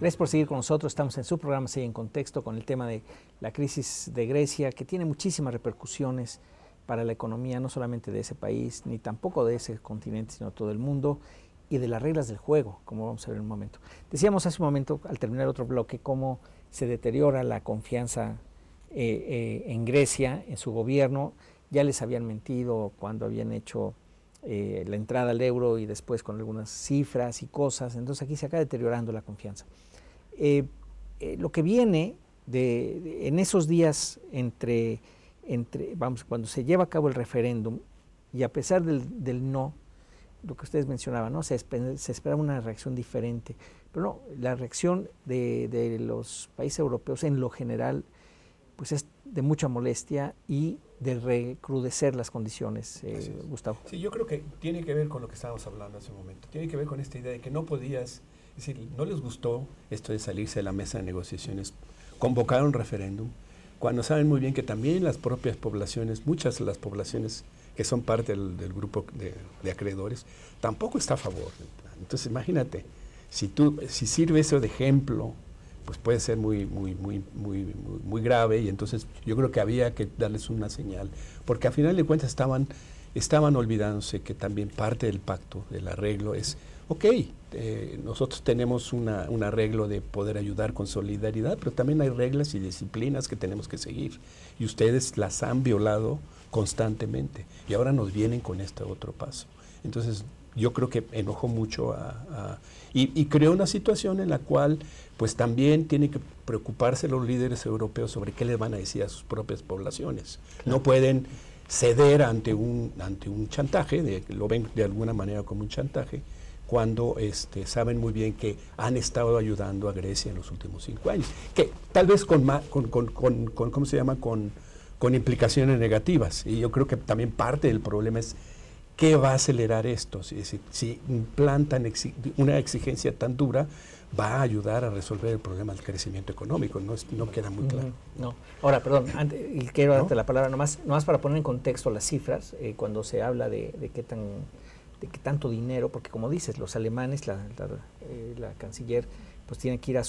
Gracias por seguir con nosotros. Estamos en su programa Sigue en Contexto con el tema de la crisis de Grecia, que tiene muchísimas repercusiones para la economía, no solamente de ese país, ni tampoco de ese continente, sino todo el mundo, y de las reglas del juego, como vamos a ver en un momento. Decíamos hace un momento, al terminar otro bloque, cómo se deteriora la confianza en Grecia, en su gobierno. Ya les habían mentido cuando habían hecho la entrada al euro y después con algunas cifras y cosas. Entonces aquí se acaba deteriorando la confianza. Lo que viene en esos días cuando se lleva a cabo el referéndum, y a pesar del no, lo que ustedes mencionaban, ¿no? Se esperaba una reacción diferente, pero no, la reacción de los países europeos en lo general pues es de mucha molestia y de recrudecer las condiciones, Gustavo. Sí, yo creo que tiene que ver con lo que estábamos hablando hace un momento, tiene que ver con esta idea de que no podías, es decir, no les gustó esto de salirse de la mesa de negociaciones, convocar un referéndum, cuando saben muy bien que también las propias poblaciones, muchas de las poblaciones que son parte del grupo de acreedores, tampoco está a favor. Entonces imagínate, si sirve eso de ejemplo, pues puede ser muy grave, y entonces yo creo que había que darles una señal, porque a final de cuentas estaban olvidándose que también parte del pacto, del arreglo es, ok, nosotros tenemos un arreglo de poder ayudar con solidaridad, pero también hay reglas y disciplinas que tenemos que seguir, y ustedes las han violado constantemente, y ahora nos vienen con este otro paso. Entonces yo creo que enojó mucho y creó una situación en la cual pues también tienen que preocuparse los líderes europeos sobre qué les van a decir a sus propias poblaciones. Claro. No pueden ceder ante un chantaje, lo ven de alguna manera como un chantaje, cuando saben muy bien que han estado ayudando a Grecia en los últimos 5 años, que tal vez ¿cómo se llama? Con implicaciones negativas, y yo creo que también parte del problema es ¿qué va a acelerar esto? Si implantan una exigencia tan dura, va a ayudar a resolver el problema del crecimiento económico, no queda muy claro. No. Ahora, perdón, y quiero darte la palabra nomás para poner en contexto las cifras, cuando se habla de qué tanto dinero, porque como dices, los alemanes, la canciller, pues tienen que ir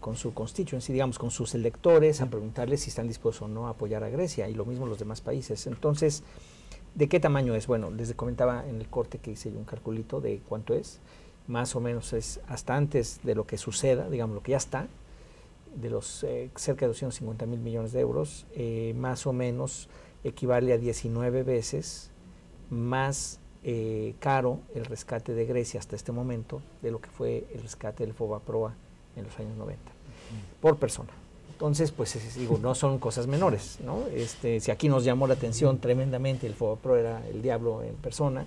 con su constituency, digamos, con sus electores, a preguntarles si están dispuestos o no a apoyar a Grecia, y lo mismo los demás países. Entonces, ¿de qué tamaño es? Bueno, les comentaba en el corte que hice yo un calculito de cuánto es. Más o menos es hasta antes de lo que suceda, digamos, lo que ya está, de los cerca de 250,000 millones de euros, más o menos equivale a 19 veces más caro el rescate de Grecia hasta este momento de lo que fue el rescate del FOBAPROA en los años 90, por persona. Entonces, pues digo, no son cosas menores, ¿no? Si aquí nos llamó la atención tremendamente, el FOBAPROA era el diablo en persona,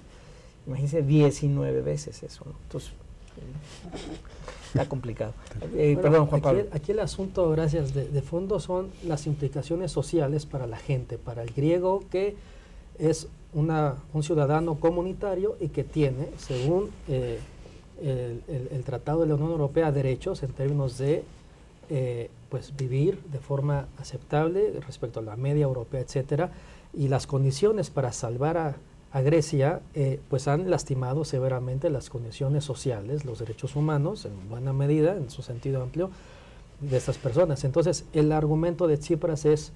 imagínense 19 veces eso, ¿no? Entonces, está complicado. Bueno, perdón, Juan Pablo. Aquí el asunto, gracias, de fondo son las implicaciones sociales para la gente, para el griego que es un ciudadano comunitario y que tiene, según el Tratado de la Unión Europea, derechos en términos de pues vivir de forma aceptable respecto a la media europea, etcétera, y las condiciones para salvar a Grecia pues han lastimado severamente las condiciones sociales, los derechos humanos, en buena medida, en su sentido amplio, de estas personas. Entonces, el argumento de Tsipras es,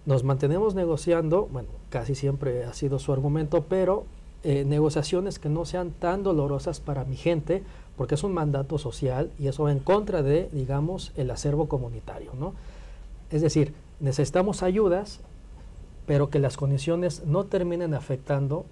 nos mantenemos negociando, bueno, casi siempre ha sido su argumento, pero negociaciones que no sean tan dolorosas para mi gente, porque es un mandato social y eso va en contra de, digamos, el acervo comunitario, ¿no? Es decir, necesitamos ayudas, pero que las condiciones no terminen afectando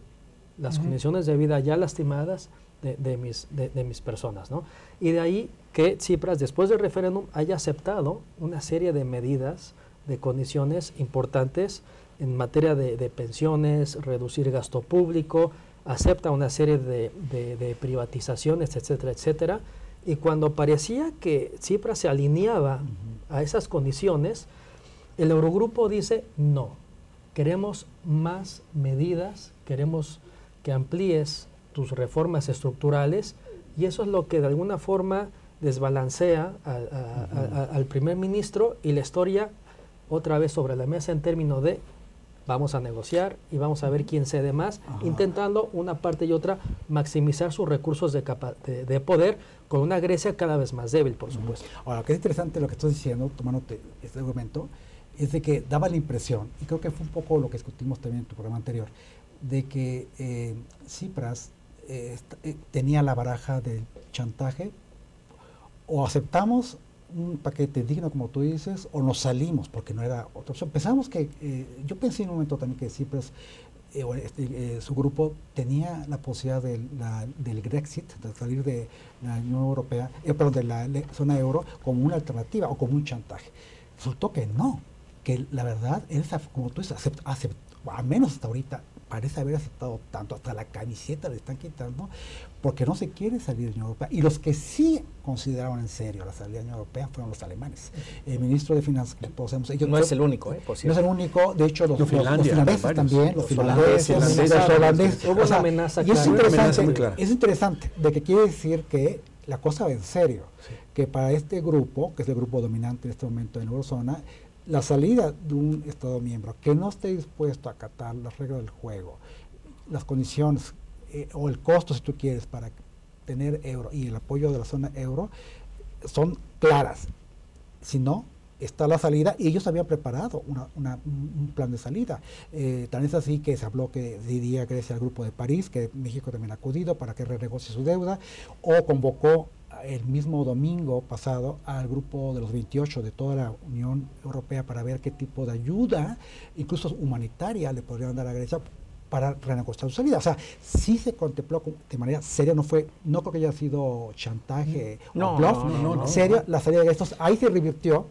las condiciones de vida ya lastimadas de mis personas, ¿no? Y de ahí que Tsipras, después del referéndum, haya aceptado una serie de medidas, de condiciones importantes en materia de pensiones, reducir gasto público, acepta una serie de privatizaciones, etcétera, etcétera. Y cuando parecía que Tsipras se alineaba a esas condiciones, el Eurogrupo dice no. Queremos más medidas, queremos que amplíes tus reformas estructurales, y eso es lo que de alguna forma desbalancea al primer ministro, y la historia otra vez sobre la mesa en términos de vamos a negociar y vamos a ver quién cede más, intentando una parte y otra maximizar sus recursos de poder con una Grecia cada vez más débil, por supuesto. Ahora, lo que es interesante lo que estás diciendo, tomándote este argumento, es de que daba la impresión, y creo que fue un poco lo que discutimos también en tu programa anterior, de que Tsipras tenía la baraja del chantaje, o aceptamos un paquete digno, como tú dices, o nos salimos, porque no era otra opción. Pensamos que, yo pensé en un momento también que Tsipras, su grupo tenía la posibilidad del Grexit, de salir de la Unión Europea, perdón, de la zona euro, como una alternativa o como un chantaje. Resultó que no, que la verdad, él, como tú dices, al menos hasta ahorita, parece haber aceptado tanto, hasta la camiseta le están quitando, porque no se quiere salir de la Unión Europea. Y los que sí consideraron en serio la salida de la Unión Europea fueron los alemanes. El ministro de Finanzas, que todos sabemos, ellos no es el único, por cierto. No es el único, de hecho los finlandeses también, los holandeses. Hubo una amenaza y clara. Es interesante, de que quiere decir que la cosa va en serio, que para este grupo, que es el grupo dominante en este momento en la eurozona, la salida de un Estado miembro que no esté dispuesto a acatar las reglas del juego, las condiciones o el costo, si tú quieres, para tener euro y el apoyo de la zona euro, son claras. Si no, está la salida, y ellos habían preparado un plan de salida. Tan es así que se habló que diría Grecia al Grupo de París, que México también ha acudido para que renegocie su deuda, o convocó el mismo domingo pasado al grupo de los 28 de toda la Unión Europea para ver qué tipo de ayuda, incluso humanitaria, le podrían dar a Grecia para renegociar su salida. O sea, sí se contempló de manera seria, no creo que haya sido chantaje o bluff, seria la salida de estos. Ahí se revirtió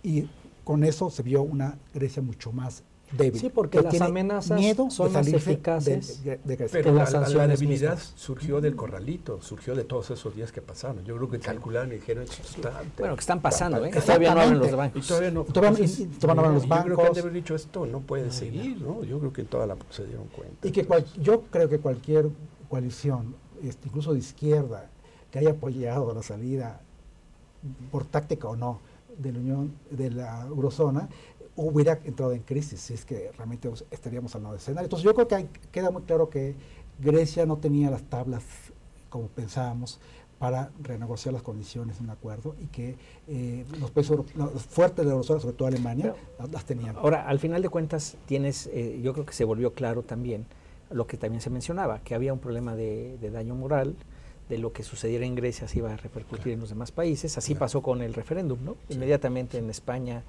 y con eso se vio una Grecia mucho más débil. Sí, porque las amenazas son más eficaces pero la debilidad surgió del corralito, surgió de todos esos días que pasaron. Yo creo que calcularon y dijeron, bueno, que están pasando, todavía no abren los bancos. Y todavía no abren los bancos. Yo creo que han de haber dicho, esto no puede seguir, ¿no? Yo creo que se dieron cuenta. Y que yo creo que cualquier coalición, incluso de izquierda, que haya apoyado la salida, por táctica o no, de la eurozona, hubiera entrado en crisis, si es que realmente estaríamos al nuevo escenario. Entonces yo creo que queda muy claro que Grecia no tenía las tablas, como pensábamos, para renegociar las condiciones de un acuerdo, y que los países fuertes de la eurozona, sobre todo Alemania, las tenían. Ahora, al final de cuentas, yo creo que se volvió claro también lo que también se mencionaba, que había un problema de daño moral, de lo que sucediera en Grecia se iba a repercutir en los demás países. Así pasó con el referéndum, ¿no? Sí. Inmediatamente en España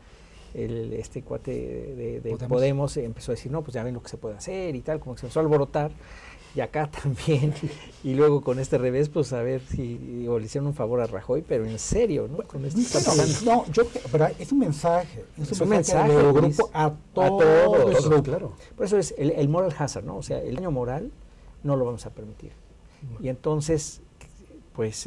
este cuate de Podemos empezó a decir, no, pues ya ven lo que se puede hacer y tal, como que se empezó a alborotar, y acá también, y luego con este revés, pues a ver si le hicieron un favor a Rajoy, pero en serio, ¿no? Con esto está pasando. Pero es un mensaje, es un mensaje del grupo a todos, claro. Por eso es el moral hazard, ¿no? O sea, el daño moral no lo vamos a permitir. Y entonces, pues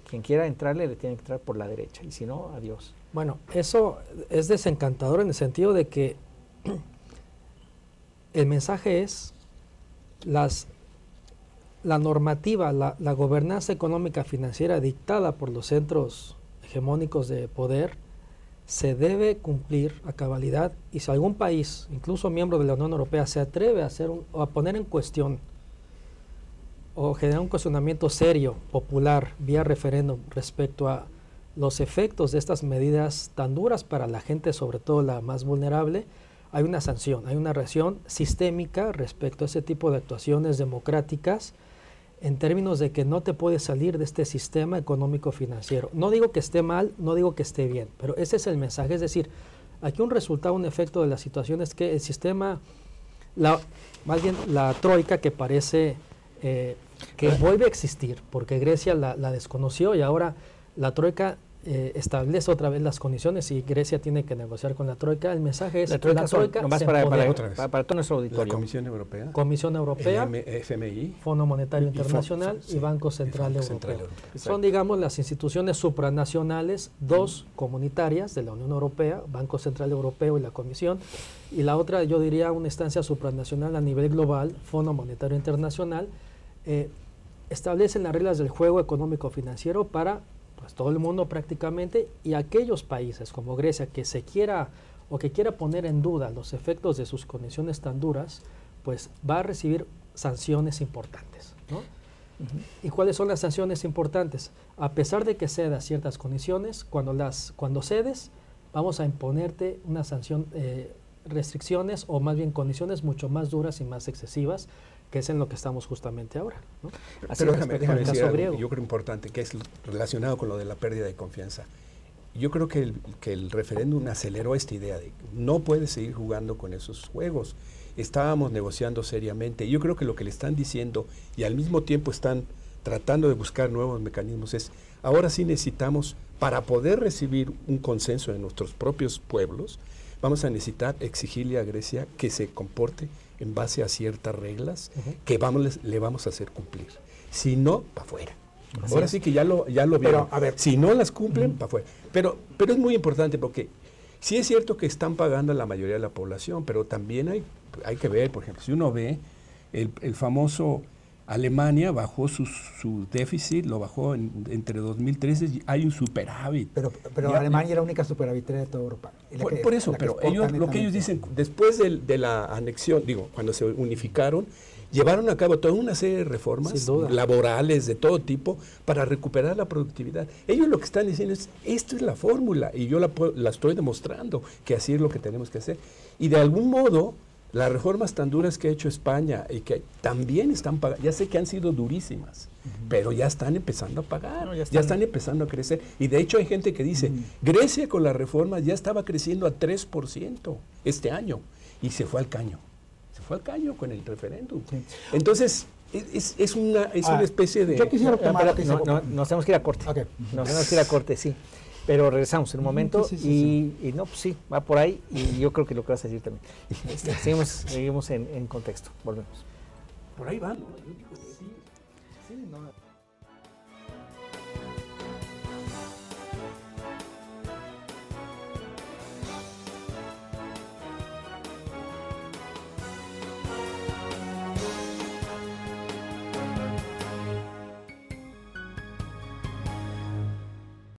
quien quiera entrarle le tiene que entrar por la derecha, y si no, adiós. Bueno, eso es desencantador en el sentido de que el mensaje es la normativa, la gobernanza económica financiera dictada por los centros hegemónicos de poder se debe cumplir a cabalidad, y si algún país, incluso miembro de la Unión Europea, se atreve a a poner en cuestión o generar un cuestionamiento serio, popular, vía referéndum respecto a los efectos de estas medidas tan duras para la gente, sobre todo la más vulnerable, hay una sanción, hay una reacción sistémica respecto a ese tipo de actuaciones democráticas, en términos de que no te puedes salir de este sistema económico financiero. No digo que esté mal, no digo que esté bien, pero ese es el mensaje. Es decir, aquí un resultado, un efecto de la situación es que el sistema, más bien la troika, que parece que vuelve a existir, porque Grecia la desconoció, y ahora la troika establece otra vez las condiciones y Grecia tiene que negociar con la troika. El mensaje es la troika nomás para todo nuestro auditorio. La Comisión Europea, FMI, Fondo Monetario Internacional y Banco Central Europeo. Son, digamos, las instituciones supranacionales, dos comunitarias de la Unión Europea, Banco Central Europeo y la Comisión, y la otra, yo diría, una instancia supranacional a nivel global, Fondo Monetario Internacional. Establecen las reglas del juego económico-financiero para todo el mundo prácticamente, y aquellos países como Grecia que se quiera o que quiera poner en duda los efectos de sus condiciones tan duras, pues va a recibir sanciones importantes, ¿no? ¿Y cuáles son las sanciones importantes? A pesar de que cedas ciertas condiciones, cuando cedes, vamos a imponerte una sanción, restricciones o más bien condiciones mucho más duras y más excesivas, que es en lo que estamos justamente ahora, ¿no? Así pero déjame decir algo, yo creo importante, que es relacionado con lo de la pérdida de confianza. Yo creo que el referéndum aceleró esta idea de no puedes seguir jugando con esos juegos. Estábamos negociando seriamente. Yo creo que lo que le están diciendo y al mismo tiempo están tratando de buscar nuevos mecanismos es, ahora sí necesitamos, para poder recibir un consenso en nuestros propios pueblos, vamos a necesitar exigirle a Grecia que se comporte en base a ciertas reglas que le vamos a hacer cumplir. Si no, para afuera. Ahora sí que ya lo vieron. A ver, si no las cumplen, para afuera. Pero es muy importante porque sí es cierto que están pagando a la mayoría de la población, pero también hay que ver, por ejemplo, si uno ve el famoso Alemania bajó su déficit, lo bajó entre 2013, hay un superávit. Pero Alemania era la única superávitera de toda Europa. Por eso, pero lo que ellos dicen, después de la anexión, cuando se unificaron, llevaron a cabo toda una serie de reformas laborales de todo tipo para recuperar la productividad. Ellos lo que están diciendo es, esto es la fórmula, y yo la estoy demostrando, que así es lo que tenemos que hacer. Y de algún modo, las reformas tan duras que ha hecho España y que también están pagando, ya sé que han sido durísimas, pero ya están empezando a pagar, ya están empezando a crecer. Y de hecho hay gente que dice, Grecia con las reformas ya estaba creciendo a 3% este año y se fue al caño. Se fue al caño con el referéndum. Sí. Entonces, es una especie de... Yo quisiera tomar... Nos tenemos que ir a corte. Okay. Nos tenemos que ir a corte, sí. Pero regresamos en un momento y no, pues sí, va por ahí y yo creo que lo que vas a decir también. Seguimos en contexto, volvemos. Por ahí va, ¿no? Sí, no.